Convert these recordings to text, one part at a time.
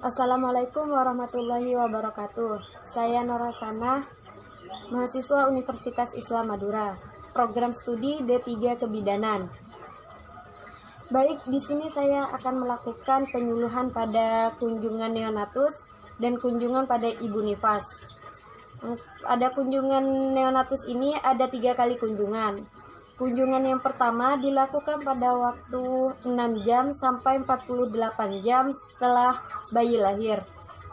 Assalamualaikum warahmatullahi wabarakatuh. Saya Norasana, mahasiswa Universitas Islam Madura, program studi D3 Kebidanan. Baik, di sini saya akan melakukan penyuluhan pada kunjungan neonatus dan kunjungan pada ibu nifas. Pada kunjungan neonatus ini ada 3 kali kunjungan. Kunjungan yang pertama dilakukan pada waktu 6 jam sampai 48 jam setelah bayi lahir.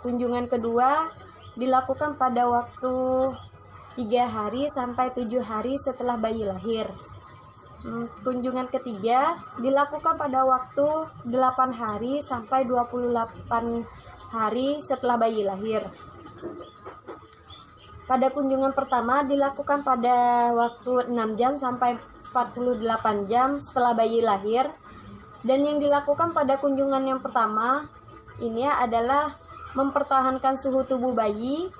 Kunjungan kedua dilakukan pada waktu 3 hari sampai 7 hari setelah bayi lahir. Kunjungan ketiga dilakukan pada waktu 8 hari sampai 28 hari setelah bayi lahir. Pada kunjungan pertama dilakukan pada waktu 6 jam sampai 48 jam setelah bayi lahir, dan yang dilakukan pada kunjungan yang pertama ini adalah mempertahankan suhu tubuh bayi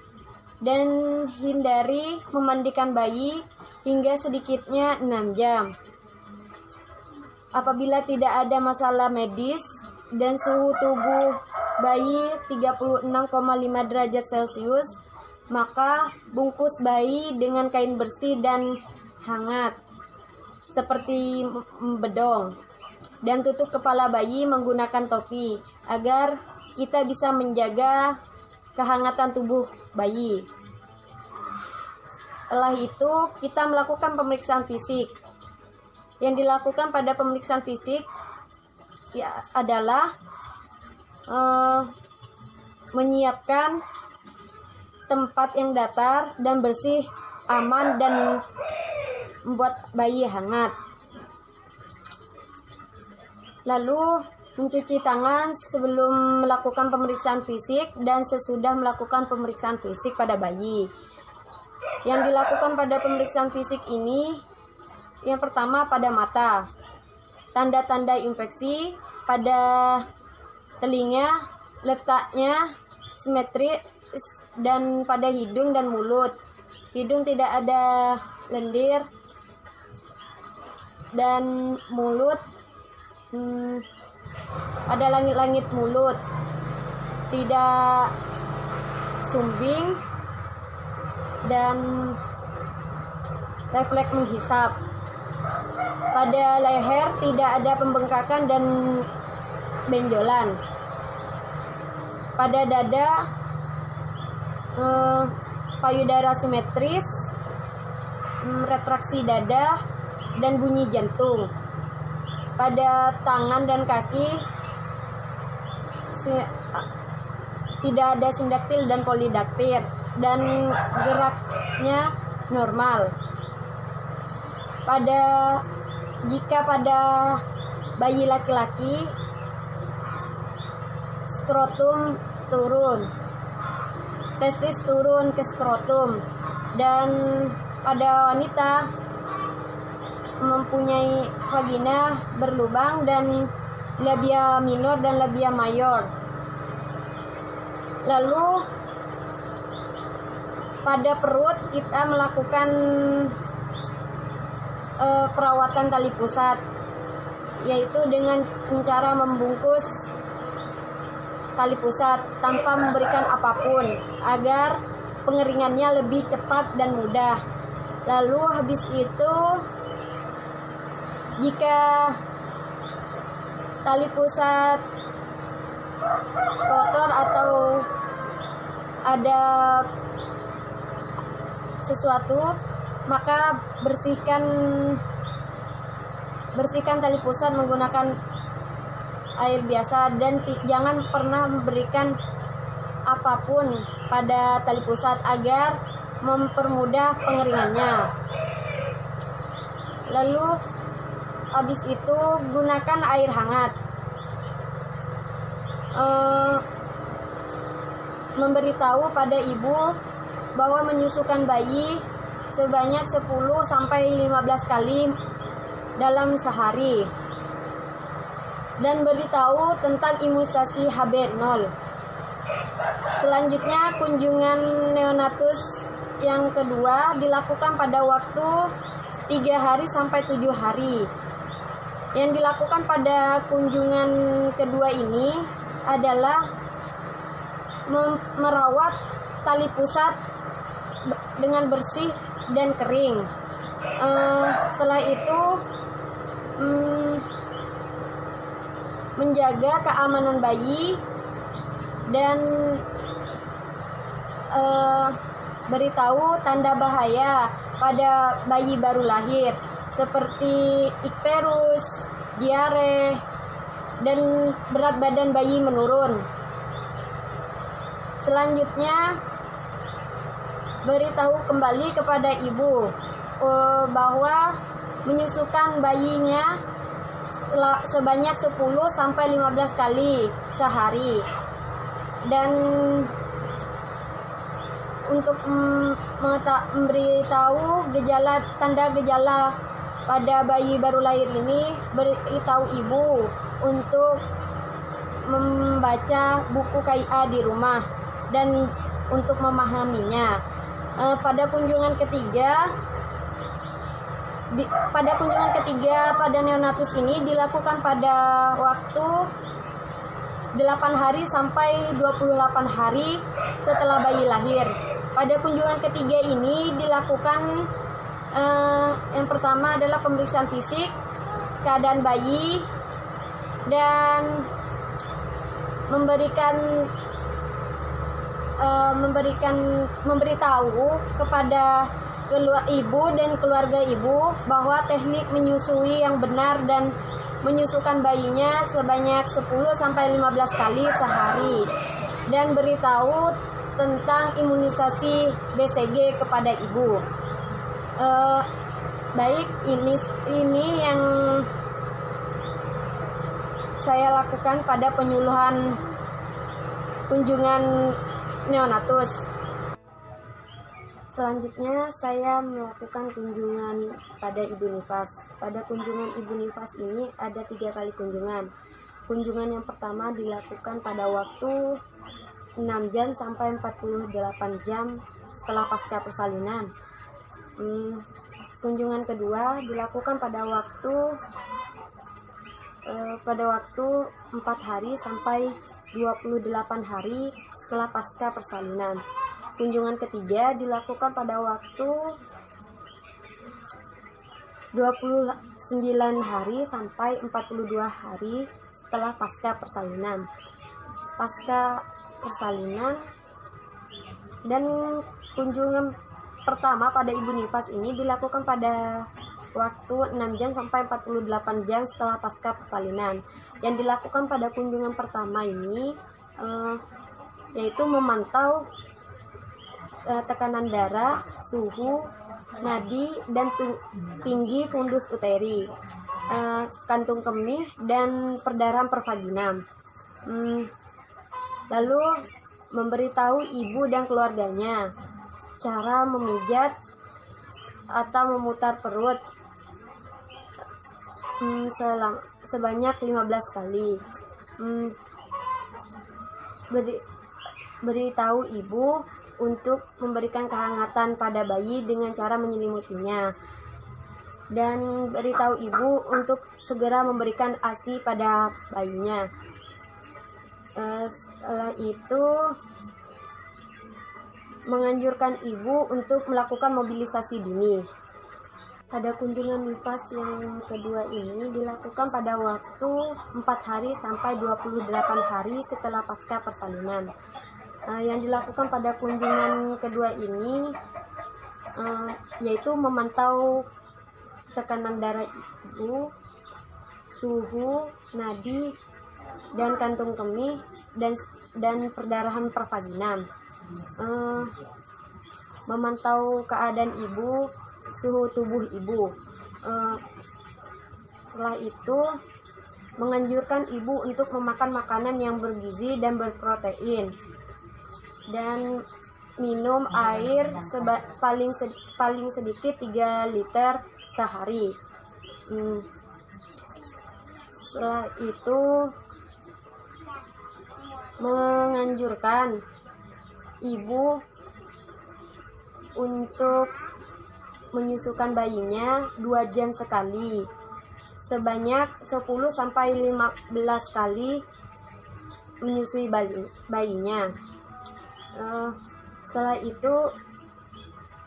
dan hindari memandikan bayi hingga sedikitnya 6 jam. Apabila tidak ada masalah medis dan suhu tubuh bayi 36,5 derajat Celcius, maka bungkus bayi dengan kain bersih dan hangat seperti bedong, dan tutup kepala bayi menggunakan topi agar kita bisa menjaga kehangatan tubuh bayi. Setelah itu kita melakukan pemeriksaan fisik. Yang dilakukan pada pemeriksaan fisik adalah menyiapkan tempat yang datar dan bersih, aman, dan membuat bayi hangat. Lalu mencuci tangan sebelum melakukan pemeriksaan fisik dan sesudah melakukan pemeriksaan fisik pada bayi. Yang dilakukan pada pemeriksaan fisik ini, yang pertama pada mata, tanda-tanda infeksi pada telinga, letaknya simetris, dan pada hidung dan mulut. Hidung tidak ada lendir, dan mulut ada langit-langit mulut, tidak sumbing, dan refleks menghisap. Pada leher tidak ada pembengkakan dan benjolan. Pada dada payudara simetris, retraksi dada, dan bunyi jantung. Pada tangan dan kaki tidak ada sindaktil dan polidaktil, dan geraknya normal. Jika pada bayi laki-laki, skrotum turun, testis turun ke skrotum, dan pada wanita mempunyai vagina berlubang dan labia minor dan labia mayor. Lalu pada perut kita melakukan perawatan tali pusat, yaitu dengan cara membungkus tali pusat tanpa memberikan apapun agar pengeringannya lebih cepat dan mudah. Lalu habis itu, jika tali pusat kotor atau ada sesuatu, maka bersihkan tali pusat menggunakan air biasa, dan jangan pernah memberikan apapun pada tali pusat agar mempermudah pengeringannya. Lalu habis itu gunakan air hangat. Memberitahu pada ibu bahwa menyusukan bayi sebanyak 10-15 kali dalam sehari, dan beritahu tentang imunisasi HB0. Selanjutnya, kunjungan neonatus yang kedua dilakukan pada waktu 3 hari sampai 7 hari. Yang dilakukan pada kunjungan kedua ini adalah merawat tali pusat dengan bersih dan kering. Setelah itu menjaga keamanan bayi dan beritahu tanda bahaya pada bayi baru lahir seperti ikterus, diare, dan berat badan bayi menurun. Selanjutnya, beritahu kembali kepada ibu bahwa menyusukan bayinya sebanyak 10-15 kali sehari. Dan untuk memberitahu tanda gejala pada bayi baru lahir ini, beritahu ibu untuk membaca buku KIA di rumah dan untuk memahaminya. Pada kunjungan ketiga pada neonatus ini dilakukan pada waktu 8 hari sampai 28 hari setelah bayi lahir. Pada kunjungan ketiga ini dilakukan yang pertama adalah pemeriksaan fisik, keadaan bayi, dan memberitahu kepada ibu dan keluarga ibu bahwa teknik menyusui yang benar dan menyusukan bayinya sebanyak 10-15 kali sehari, dan beritahu tentang imunisasi BCG kepada ibu. Baik, ini yang saya lakukan pada penyuluhan kunjungan neonatus. Selanjutnya saya melakukan kunjungan pada ibu nifas. Pada kunjungan ibu nifas ini ada 3 kali kunjungan. Kunjungan yang pertama dilakukan pada waktu 6 jam sampai 48 jam setelah pasca persalinan. Kunjungan kedua dilakukan pada waktu 4 hari sampai 28 hari setelah pasca persalinan. Kunjungan ketiga dilakukan pada waktu 29 hari sampai 42 hari setelah pasca persalinan. Pasca persalinan dan kunjungan pertama pada ibu nifas ini dilakukan pada waktu 6 jam sampai 48 jam setelah pasca persalinan. Yang dilakukan pada kunjungan pertama ini yaitu memantau tekanan darah, suhu, nadi, dan tinggi fundus uteri, kantung kemih, dan perdarahan pervagina. Lalu memberitahu ibu dan keluarganya cara memijat atau memutar perut sebanyak 15 kali. Beritahu ibu untuk memberikan kehangatan pada bayi dengan cara menyelimutinya, dan beritahu ibu untuk segera memberikan ASI pada bayinya. Setelah itu menganjurkan ibu untuk melakukan mobilisasi dini. Pada kunjungan nifas yang kedua ini dilakukan pada waktu 4 hari sampai 28 hari setelah pasca persalinan. Yang dilakukan pada kunjungan kedua ini yaitu memantau tekanan darah ibu, suhu, nadi, dan kantung kemih, dan perdarahan pervagina. Memantau keadaan ibu, suhu tubuh ibu. Setelah itu menganjurkan ibu untuk memakan makanan yang bergizi dan berprotein, dan minum air paling sedikit 3 liter sehari. Setelah itu menganjurkan ibu untuk menyusukan bayinya 2 jam sekali, sebanyak 10-15 kali menyusui bayinya. Setelah itu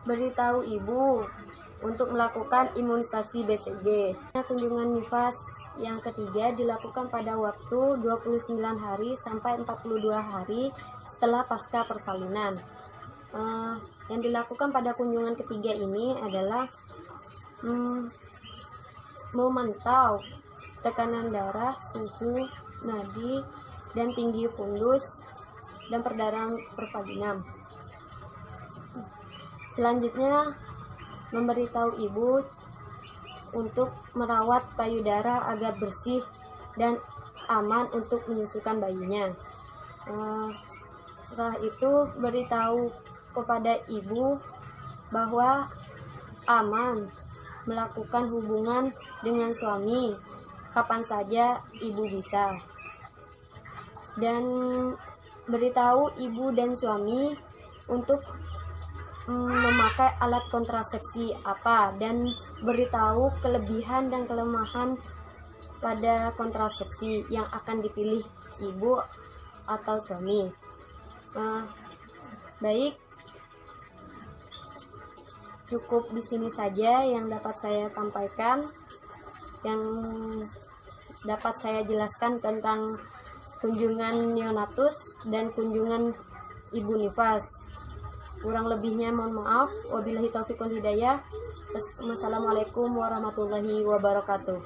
beritahu ibu untuk melakukan imunisasi BCG. Kunjungan nifas yang ketiga dilakukan pada waktu 29 hari sampai 42 hari setelah pasca persalinan. Yang dilakukan pada kunjungan ketiga ini adalah memantau tekanan darah, suhu, nadi, dan tinggi fundus dan perdarahan pervaginam. Selanjutnya, memberitahu ibu untuk merawat payudara agar bersih dan aman untuk menyusukan bayinya. Setelah itu, beritahu kepada ibu bahwa aman melakukan hubungan dengan suami kapan saja ibu bisa, dan beritahu ibu dan suami untuk memakai alat kontrasepsi apa, dan beritahu kelebihan dan kelemahan pada kontrasepsi yang akan dipilih ibu atau suami. Baik, cukup di sini saja yang dapat saya sampaikan, yang dapat saya jelaskan tentang kunjungan neonatus dan kunjungan ibu nifas. Kurang lebihnya mohon maaf. Wabillahi taufiq wal hidayah. Wassalamualaikum warahmatullahi wabarakatuh.